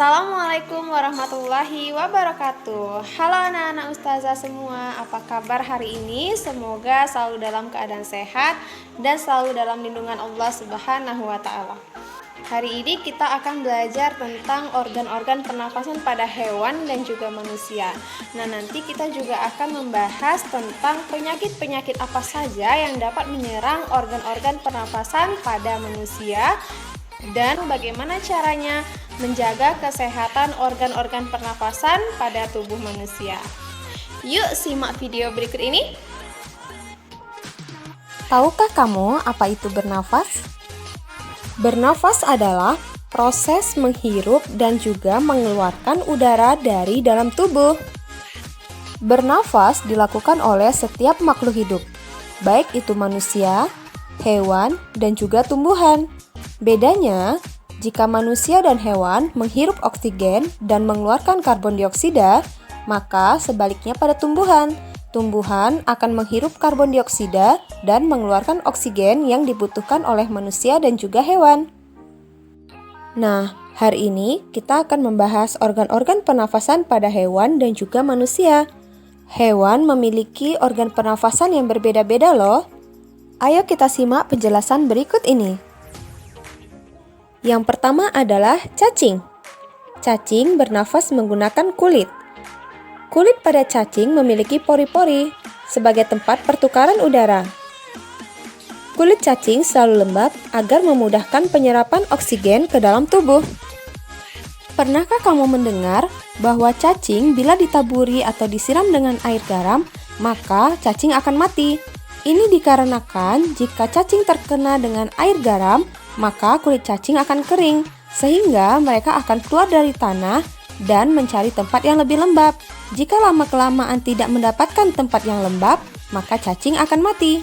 Assalamualaikum warahmatullahi wabarakatuh. Halo anak-anak ustazah semua, apa kabar hari ini? Semoga selalu dalam keadaan sehat dan selalu dalam lindungan Allah Subhanahu wa Ta'ala. Hari ini kita akan belajar tentang organ-organ pernafasan pada hewan dan juga manusia. Nah, nanti kita juga akan membahas tentang penyakit-penyakit apa saja yang dapat menyerang organ-organ pernafasan pada manusia dan bagaimana caranya menjaga kesehatan organ-organ pernafasan pada tubuh manusia. Yuk simak video berikut ini. Tahukah kamu apa itu bernafas? Bernafas adalah proses menghirup dan juga mengeluarkan udara dari dalam tubuh. Bernafas dilakukan oleh setiap makhluk hidup, baik itu manusia, hewan, dan juga tumbuhan. Bedanya, jika manusia dan hewan menghirup oksigen dan mengeluarkan karbon dioksida, maka sebaliknya pada tumbuhan. Tumbuhan akan menghirup karbon dioksida dan mengeluarkan oksigen yang dibutuhkan oleh manusia dan juga hewan. Nah, hari ini kita akan membahas organ-organ pernafasan pada hewan dan juga manusia. Hewan memiliki organ pernafasan yang berbeda-beda loh. Ayo kita simak penjelasan berikut ini. Yang pertama adalah cacing. Cacing bernafas menggunakan kulit. Kulit pada cacing memiliki pori-pori sebagai tempat pertukaran udara. Kulit cacing selalu lembab agar memudahkan penyerapan oksigen ke dalam tubuh. Pernahkah kamu mendengar bahwa cacing bila ditaburi atau disiram dengan air garam, maka cacing akan mati? Ini dikarenakan jika cacing terkena dengan air garam, maka kulit cacing akan kering, sehingga mereka akan keluar dari tanah dan mencari tempat yang lebih lembab. Jika lama-kelamaan tidak mendapatkan tempat yang lembab, maka cacing akan mati.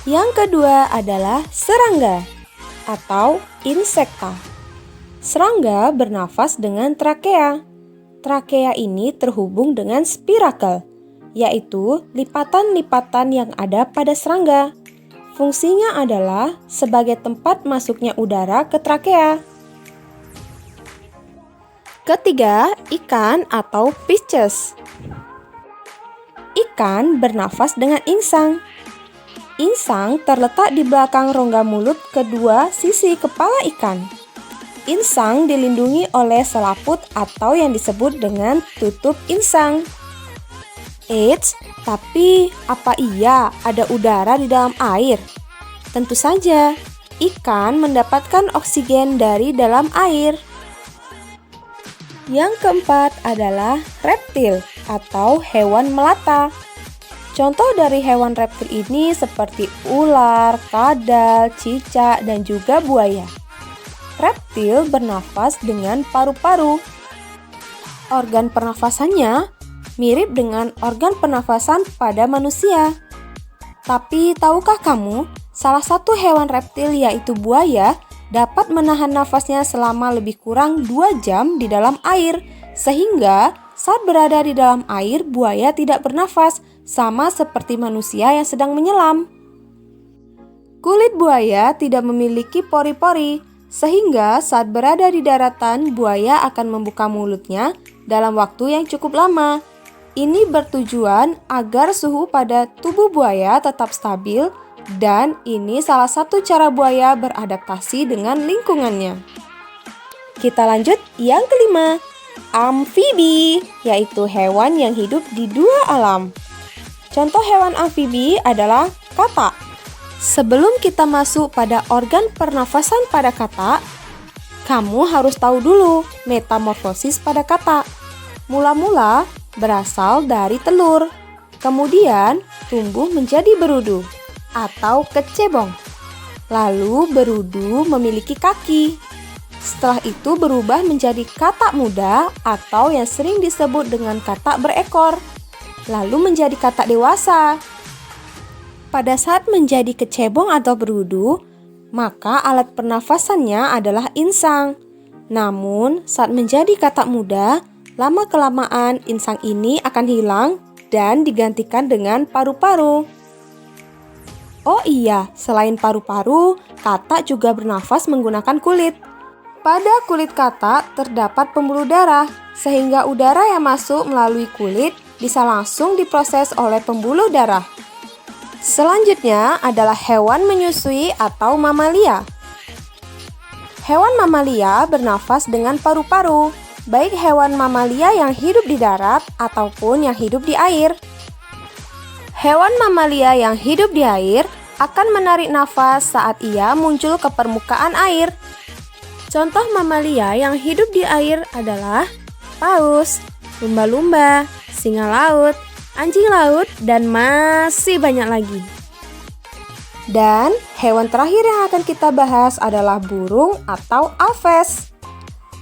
Yang kedua adalah serangga atau insekta. Serangga bernafas dengan trakea. Trakea ini terhubung dengan spirakel, yaitu lipatan-lipatan yang ada pada serangga. Fungsinya adalah sebagai tempat masuknya udara ke trakea. Ketiga, ikan atau fishes. Ikan bernafas dengan insang. Insang terletak di belakang rongga mulut kedua sisi kepala ikan. Insang dilindungi oleh selaput atau yang disebut dengan tutup insang. Eits, tapi apa iya ada udara di dalam air? Tentu saja, ikan mendapatkan oksigen dari dalam air. Yang keempat adalah reptil atau hewan melata. Contoh dari hewan reptil ini seperti ular, kadal, cicak, dan juga buaya. Reptil bernafas dengan paru-paru. Organ pernafasannya mirip dengan organ pernafasan pada manusia. Tapi tahukah kamu, salah satu hewan reptil yaitu buaya dapat menahan nafasnya selama lebih kurang 2 jam di dalam air, sehingga saat berada di dalam air buaya tidak bernafas, sama seperti manusia yang sedang menyelam. Kulit buaya tidak memiliki pori-pori, sehingga saat berada di daratan buaya akan membuka mulutnya dalam waktu yang cukup lama. Ini bertujuan agar suhu pada tubuh buaya tetap stabil dan ini salah satu cara buaya beradaptasi dengan lingkungannya. Kita lanjut yang kelima, amfibi, yaitu hewan yang hidup di dua alam. Contoh hewan amfibi adalah katak. Sebelum kita masuk pada organ pernafasan pada katak, kamu harus tahu dulu metamorfosis pada katak. Mula-mula berasal dari telur, kemudian tumbuh menjadi berudu atau kecebong. Lalu berudu memiliki kaki. Setelah itu berubah menjadi katak muda atau yang sering disebut dengan katak berekor. Lalu menjadi katak dewasa. Pada saat menjadi kecebong atau berudu, maka alat pernafasannya adalah insang. Namun saat menjadi katak muda, lama-kelamaan insang ini akan hilang dan digantikan dengan paru-paru. Oh iya, selain paru-paru, katak juga bernafas menggunakan kulit. Pada kulit katak terdapat pembuluh darah, sehingga udara yang masuk melalui kulit bisa langsung diproses oleh pembuluh darah. Selanjutnya adalah hewan menyusui atau mamalia. Hewan mamalia bernafas dengan paru-paru, baik hewan mamalia yang hidup di darat ataupun yang hidup di air. Hewan mamalia yang hidup di air akan menarik nafas saat ia muncul ke permukaan air. Contoh mamalia yang hidup di air adalah paus, lumba-lumba, singa laut, anjing laut, dan masih banyak lagi. Dan hewan terakhir yang akan kita bahas adalah burung atau aves.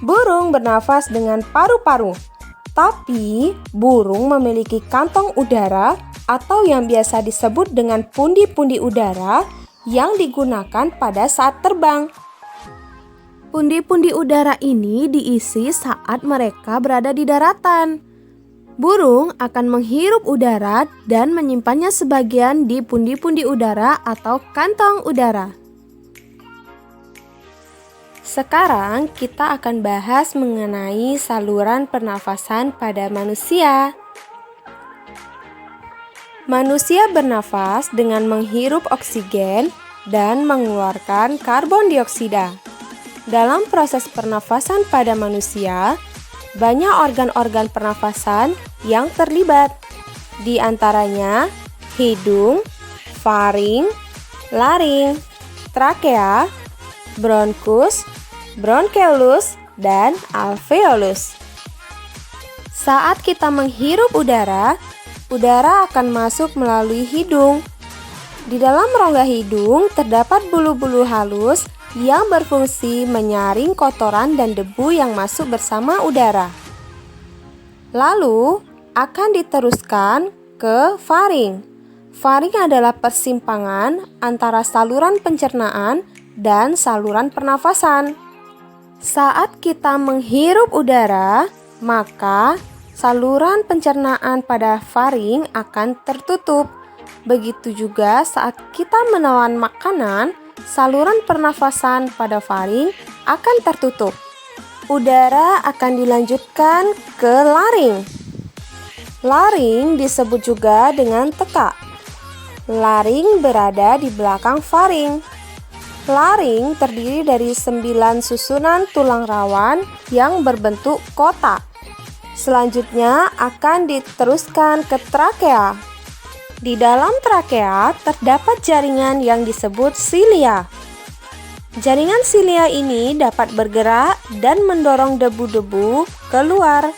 Burung bernafas dengan paru-paru, tapi burung memiliki kantong udara atau yang biasa disebut dengan pundi-pundi udara yang digunakan pada saat terbang. Pundi-pundi udara ini diisi saat mereka berada di daratan. Burung akan menghirup udara dan menyimpannya sebagian di pundi-pundi udara atau kantong udara. Sekarang kita akan bahas mengenai saluran pernafasan pada manusia. Manusia bernafas dengan menghirup oksigen dan mengeluarkan karbon dioksida. Dalam proses pernafasan pada manusia, banyak organ-organ pernafasan yang terlibat. Di antaranya hidung, faring, laring, trakea, bronkus, bronkeolus, dan alveolus. Saat kita menghirup udara, udara akan masuk melalui hidung. Di dalam rongga hidung terdapat bulu-bulu halus yang berfungsi menyaring kotoran dan debu yang masuk bersama udara. Lalu akan diteruskan ke faring. Faring adalah persimpangan antara saluran pencernaan dan saluran pernafasan. Saat kita menghirup udara, maka saluran pencernaan pada faring akan tertutup. Begitu juga saat kita menelan makanan, saluran pernafasan pada faring akan tertutup. Udara akan dilanjutkan ke laring. Laring disebut juga dengan tekak. Laring berada di belakang faring. Laring terdiri dari 9 susunan tulang rawan yang berbentuk kotak. Selanjutnya akan diteruskan ke trakea. Di dalam trakea terdapat jaringan yang disebut silia. Jaringan silia ini dapat bergerak dan mendorong debu-debu keluar.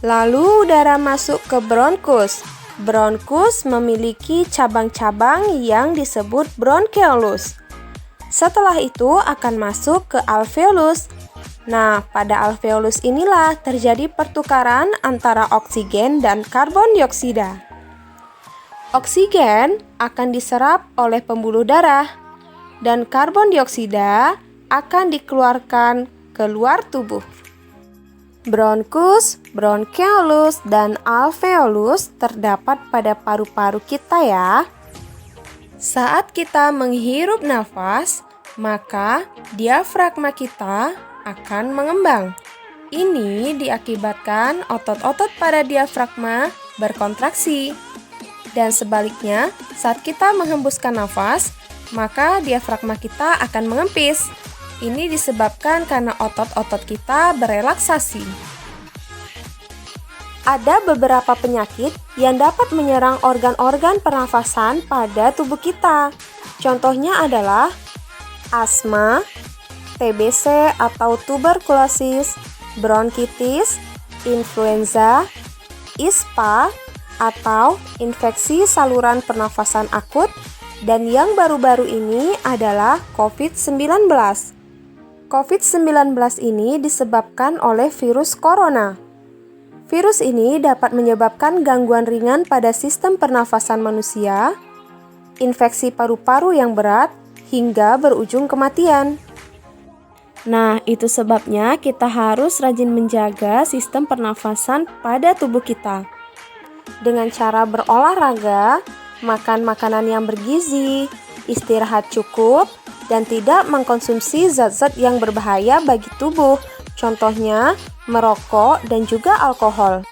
Lalu udara masuk ke bronkus. Bronkus memiliki cabang-cabang yang disebut bronkeolus. Setelah itu akan masuk ke alveolus. Nah, pada alveolus inilah terjadi pertukaran antara oksigen dan karbon dioksida. Oksigen akan diserap oleh pembuluh darah dan karbon dioksida akan dikeluarkan keluar tubuh. Bronkus, bronkeolus, dan alveolus terdapat pada paru-paru kita ya. Saat kita menghirup nafas, maka diafragma kita akan mengembang. Ini diakibatkan otot-otot pada diafragma berkontraksi. Dan sebaliknya, saat kita menghembuskan nafas, maka diafragma kita akan mengempis. Ini disebabkan karena otot-otot kita berelaksasi. Ada beberapa penyakit yang dapat menyerang organ-organ pernafasan pada tubuh kita. Contohnya adalah asma, TBC atau tuberkulosis, bronkitis, influenza, ISPA, atau infeksi saluran pernafasan akut, dan yang baru-baru ini adalah COVID-19. COVID-19 ini disebabkan oleh virus corona. Virus ini dapat menyebabkan gangguan ringan pada sistem pernafasan manusia, infeksi paru-paru yang berat, hingga berujung kematian. Nah, itu sebabnya kita harus rajin menjaga sistem pernafasan pada tubuh kita. Dengan cara berolahraga, makan makanan yang bergizi, istirahat cukup, dan tidak mengkonsumsi zat-zat yang berbahaya bagi tubuh. Contohnya, merokok dan juga alkohol.